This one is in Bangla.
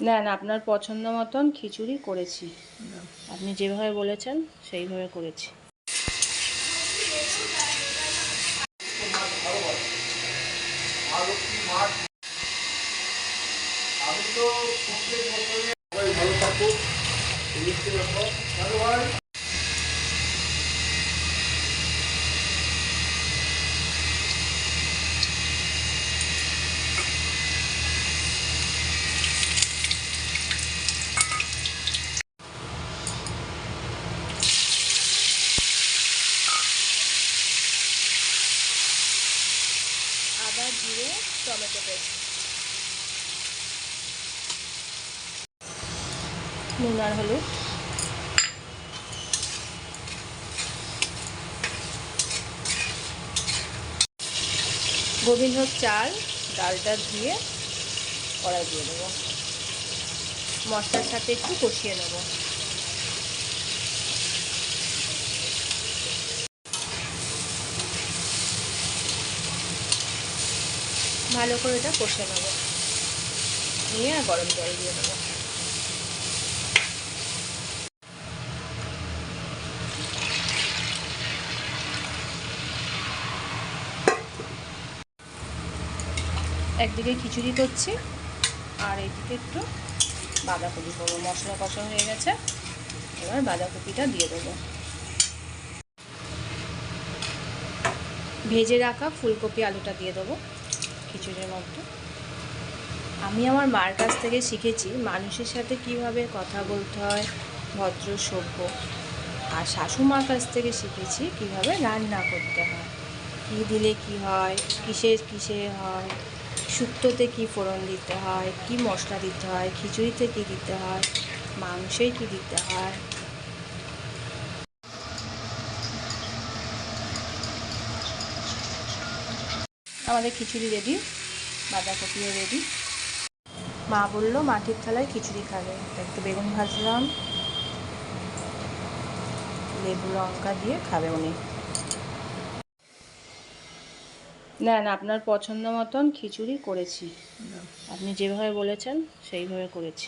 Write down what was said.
নেন, আপনার পছন্দ মতন খিচুড়ি করেছি। আপনি যেভাবে বলেছেন সেইভাবে করেছি। আদা, জিরে, টমেটো পেস্ট, নুন আর হলুদ, গোবিন্দভোগ চাল, ডালটা ধুয়ে কড়াই দিয়ে দেবো। মশলার সাথে একটু কষিয়ে নেব। ভালো করে এটা কষে নেব, নিয়ে গরম জল দিয়ে দেবো। একদিকে খিচুড়ি করছি আর এইদিকে একটু বাঁধাকপি করবো। মশলা কষানো হয়ে গেছে, এবার বাঁধাকপিটা দিয়ে দেবো। ভেজে রাখা ফুলকপি আলুটা দিয়ে দেবো খিচুড়ির মধ্যে। আমি আমার মার কাছ থেকে শিখেছি মানুষের সাথে কিভাবে কথা বলতে হয়, ভদ্র সভ্য। আর শাশুমার কাছ থেকে শিখেছি কিভাবে রান্না করতে হয়, কী দিলে কি হয়, কিসে হয়, শুক্তোতে কী ফোড়ন দিতে হয়, কি মশলা দিতে হয়, খিচুড়িতে কী দিতে হয়, মাংসে কী দিতে হয়। আমাদের খিচুড়ি রেডি, বাঁধাকপিও রেডি। মা বললো মাটির থালায় খিচুড়ি খাবে, একটু বেগুন ভাজলাম, লেবু লঙ্কা দিয়ে খাবে উনি। নেন, আপনার পছন্দ মতন খিচুড়ি করেছি। আপনি যেভাবে বলেছেন সেইভাবে করেছি।